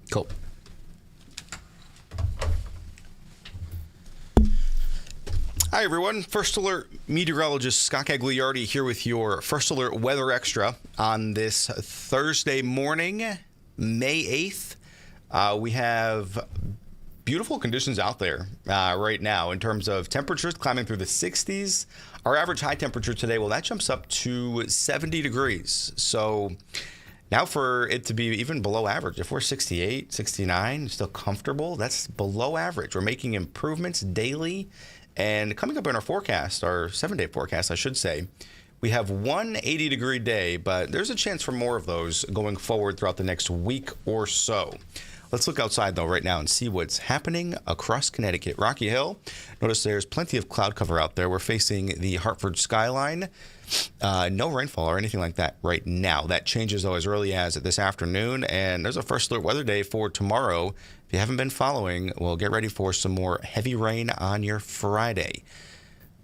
Cool. Hi, everyone. First Alert Meteorologist Scott Gagliardi here with your First Alert Weather Extra on this Thursday morning, May 8th. We have beautiful conditions out there right now in terms of temperatures climbing through the 60s. Our average high temperature today, well, that jumps up to 70 degrees. So now for it to be even below average, if we're 68, 69, still comfortable, that's below average. We're making improvements daily. And coming up in our forecast, our 7-day forecast, I should say, we have one 80-degree day, but there's a chance for more of those going forward throughout the next week or so. Let's look outside, though, right now and see what's happening across Connecticut. Rocky Hill, notice there's plenty of cloud cover out there. We're facing the Hartford skyline. No rainfall or anything like that right now. That changes, though, as early as this afternoon. And there's a First Alert weather day for tomorrow. If you haven't been following, well, get ready for some more heavy rain on your Friday.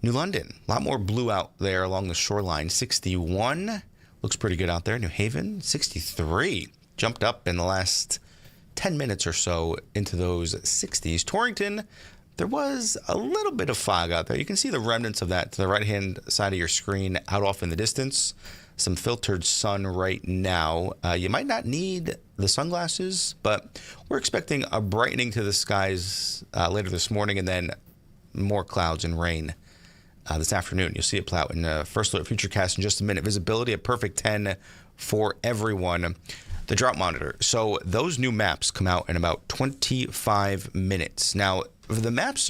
New London, a lot more blue out there along the shoreline. 61, looks pretty good out there. New Haven, 63, jumped up in the last 10 minutes or so into those 60s. Torrington, there was a little bit of fog out there. You can see the remnants of that to the right-hand side of your screen out off in the distance. Some filtered sun right now. You might not need the sunglasses, but we're expecting a brightening to the skies later this morning and then more clouds and rain this afternoon. You'll see it play out in First Alert Futurecast in just a minute. Visibility at perfect 10 for everyone. The drought monitor. So those new maps come out in about 25 minutes. Now, the maps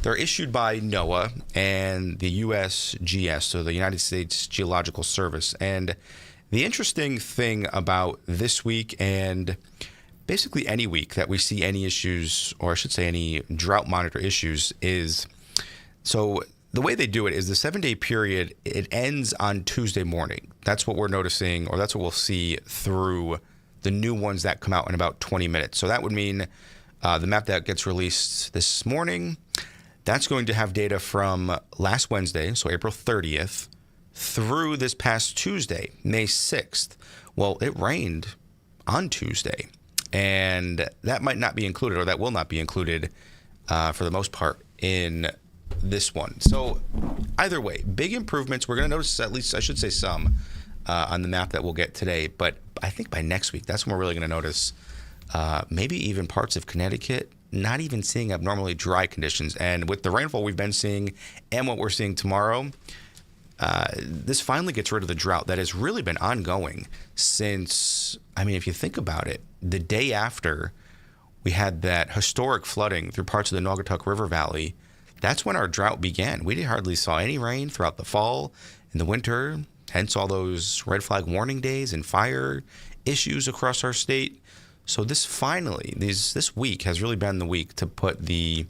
they're issued by NOAA and the USGS, so the United States Geological Service. And the interesting thing about this week and basically any week that we see any issues, or I should say any drought monitor issues, is so the way they do it is the 7-day period, it ends on Tuesday morning. That's what we're noticing, or that's what we'll see through the new ones that come out in about 20 minutes. So that would mean the map that gets released this morning, that's going to have data from last Wednesday, so April 30th, through this past Tuesday, May 6th. Well, it rained on Tuesday, and that might not be included, or that will not be included for the most part in this one. So either way, big improvements. We're going to notice at least, I should say some, on the map that we'll get today. But I think by next week, that's when we're really going to notice maybe even parts of Connecticut not even seeing abnormally dry conditions. And with the rainfall we've been seeing and what we're seeing tomorrow, this finally gets rid of the drought that has really been ongoing since, I mean, if you think about it, the day after we had that historic flooding through parts of the Naugatuck River Valley, that's when our drought began. We hardly saw any rain throughout the fall and the winter, hence all those red flag warning days and fire issues across our state. So this week has really been the week to put the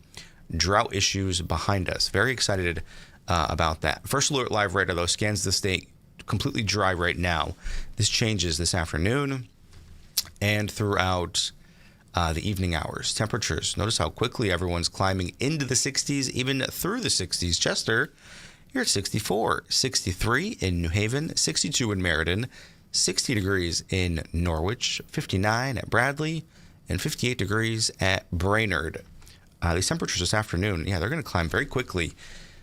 drought issues behind us. Very excited about that. First Alert Live Radar, though, scans the state completely dry right now. This changes this afternoon and throughout the evening hours. Temperatures, notice how quickly everyone's climbing into the 60s, even through the 60s. Chester, you're at 64, 63 in New Haven, 62 in Meriden, 60 degrees in Norwich, 59 at Bradley, and 58 degrees at Brainerd. These temperatures this afternoon, they're going to climb very quickly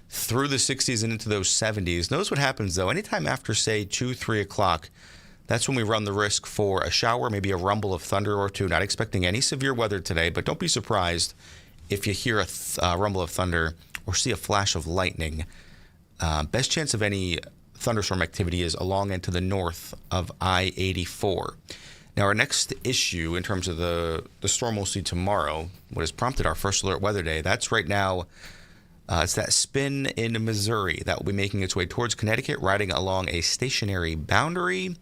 through the 60s and into those 70s. Notice what happens, though. Anytime after, say, 2, 3 o'clock, that's when we run the risk for a shower, maybe a rumble of thunder or two. Not expecting any severe weather today, but don't be surprised if you hear a rumble of thunder or see a flash of lightning. Best chance of any thunderstorm activity is along and to the north of I-84. Now, our next issue in terms of the storm we'll see tomorrow, what has prompted our First Alert Weather Day, that's right now, it's that spin in Missouri that will be making its way towards Connecticut, riding along a stationary boundary.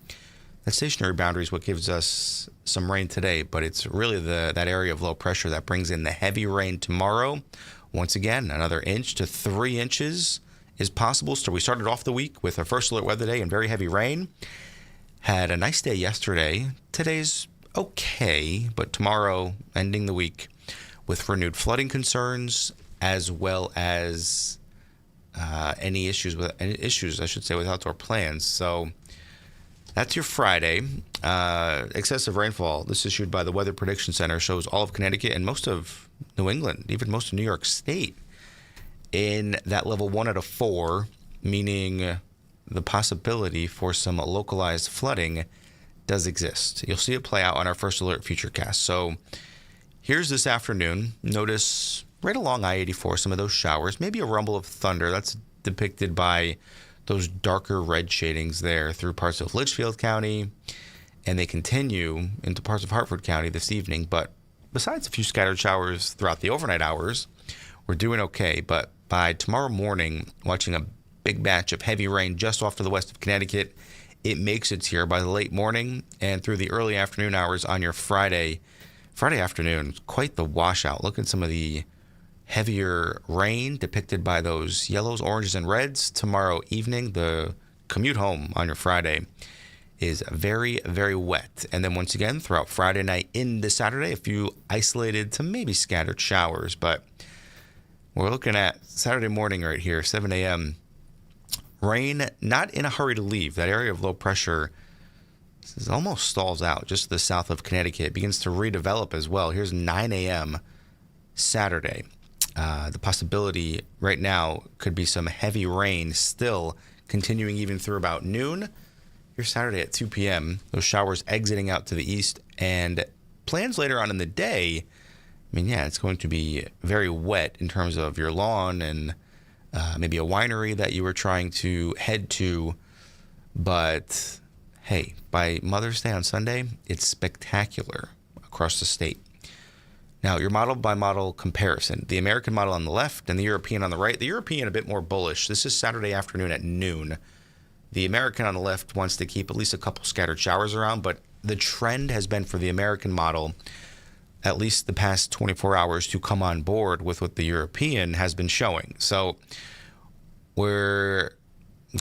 That stationary boundary is what gives us some rain today, but it's really that area of low pressure that brings in the heavy rain tomorrow. Once again, another inch to 3 inches is possible. So we started off the week with our First Alert Weather Day and very heavy rain. Had a nice day yesterday. Today's okay, but tomorrow, ending the week with renewed flooding concerns, as well as any issues, I should say, with outdoor plans. So That's your Friday. Excessive rainfall. This issued by the Weather Prediction Center shows all of Connecticut and most of New England, even most of New York State, in that level 1 out of 4, meaning the possibility for some localized flooding does exist. You'll see it play out on our First Alert Futurecast. So here's this afternoon. Notice right along I-84 some of those showers, maybe a rumble of thunder. That's depicted by those darker red shadings there through parts of Litchfield County, and they continue into parts of Hartford County this evening. But besides a few scattered showers throughout the overnight hours, we're doing okay. But by tomorrow morning, watching a big batch of heavy rain just off to the west of Connecticut. It makes its here by the late morning and through the early afternoon hours on your Friday afternoon. Quite the washout. Look at some of the heavier rain depicted by those yellows, oranges, and reds. Tomorrow evening, the commute home on your Friday is very, very wet. And then once again, throughout Friday night into Saturday, a few isolated to maybe scattered showers. But we're looking at Saturday morning right here, 7 a.m., rain, not in a hurry to leave. That area of low pressure almost stalls out just to the south of Connecticut. It begins to redevelop as well. Here's 9 a.m. Saturday. The possibility right now could be some heavy rain still continuing even through about noon. Here's Saturday at 2 p.m. Those showers exiting out to the east. And plans later on in the day, it's going to be very wet in terms of your lawn and maybe a winery that you were trying to head to. But hey, by Mother's Day on Sunday, it's spectacular across the state. Now, your model by model comparison, the American model on the left and the European on the right. The European a bit more bullish. This is Saturday afternoon at noon. The American on the left wants to keep at least a couple scattered showers around, but the trend has been for the American model, at least the past 24 hours, to come on board with what the European has been showing. So we're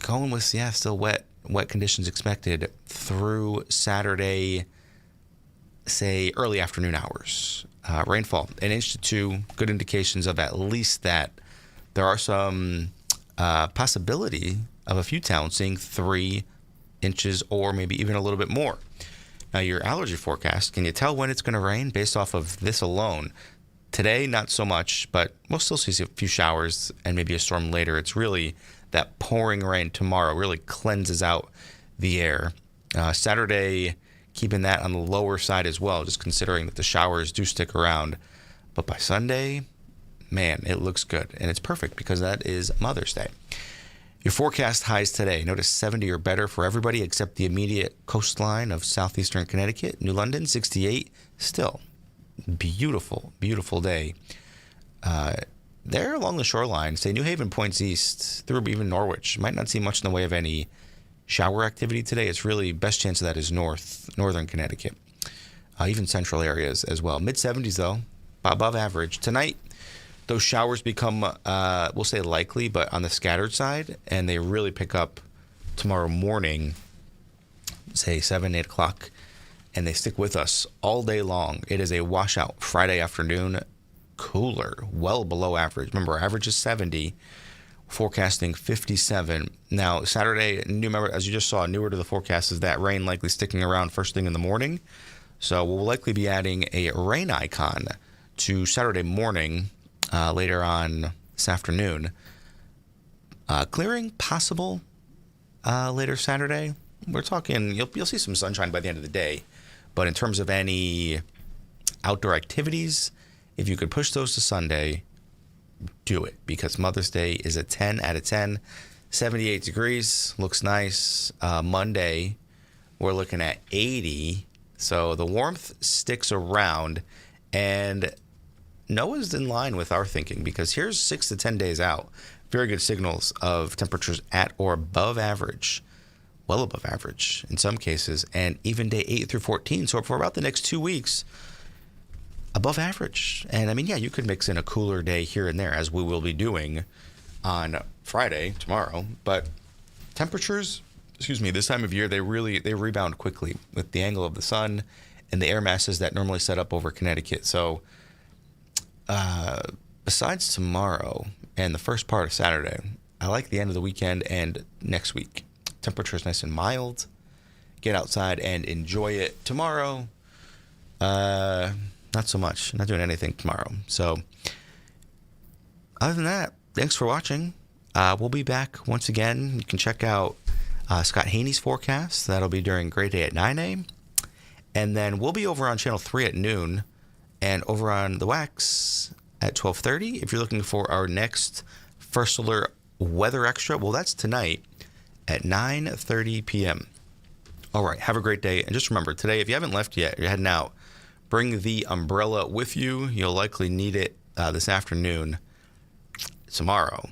going with, still wet conditions expected through Saturday, say early afternoon hours. Rainfall, 1 inch to 2, good indications of at least that. There are some possibility of a few towns seeing 3 inches or maybe even a little bit more. Now, your allergy forecast, can you tell when it's going to rain based off of this alone? Today, not so much, but we'll still see a few showers and maybe a storm later. It's really that pouring rain tomorrow really cleanses out the air. Saturday, keeping that on the lower side as well, just considering that the showers do stick around. But by Sunday, it looks good. And it's perfect because that is Mother's Day. Your forecast highs today. Notice 70 or better for everybody except the immediate coastline of southeastern Connecticut. New London, 68. Still, beautiful, beautiful day. There along the shoreline, say New Haven points east through even Norwich. Might not see much in the way of any shower activity today. It's really best chance of that is northern Connecticut. Even central areas as well. Mid-70s though, above average. Tonight, those showers become, we'll say likely, but on the scattered side, and they really pick up tomorrow morning, say 7, 8 o'clock, and they stick with us all day long. It is a washout Friday afternoon, cooler, well below average. Remember, our average is 70, forecasting 57. Now, Saturday, remember, as you just saw, newer to the forecast is that rain likely sticking around first thing in the morning. So we'll likely be adding a rain icon to Saturday morning, later on this afternoon. Clearing possible later Saturday. We're talking, you'll see some sunshine by the end of the day. But in terms of any outdoor activities, if you could push those to Sunday, do it. Because Mother's Day is a 10 out of 10. 78 degrees, looks nice. Monday, we're looking at 80. So the warmth sticks around. And NOAA's in line with our thinking because here's 6 to 10 days out. Very good signals of temperatures at or above average, well above average in some cases, and even day 8 through 14. So for about the next 2 weeks, above average. And you could mix in a cooler day here and there as we will be doing on Friday, tomorrow. But temperatures, this time of year, they rebound quickly with the angle of the sun and the air masses that normally set up over Connecticut. So besides tomorrow and the first part of Saturday, I like the end of the weekend and next week. Temperatures nice and mild. get outside and enjoy it. Tomorrow, not so much. I'm not doing anything tomorrow. So other than that, thanks for watching. We'll be back once again. You can check out Scott Haney's forecast. That'll be during Great Day at 9 a.m. And then we'll be over on Channel 3 at noon and over on the Wax at 12:30. If you're looking for our next First Alert Weather Extra, well, that's tonight at 9:30 p.m. All right, have a great day. And just remember, today, if you haven't left yet, you're heading out, bring the umbrella with you. You'll likely need it this afternoon, tomorrow.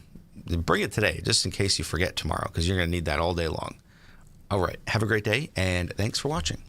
Bring it today, just in case you forget tomorrow, because you're going to need that all day long. All right, have a great day, and thanks for watching.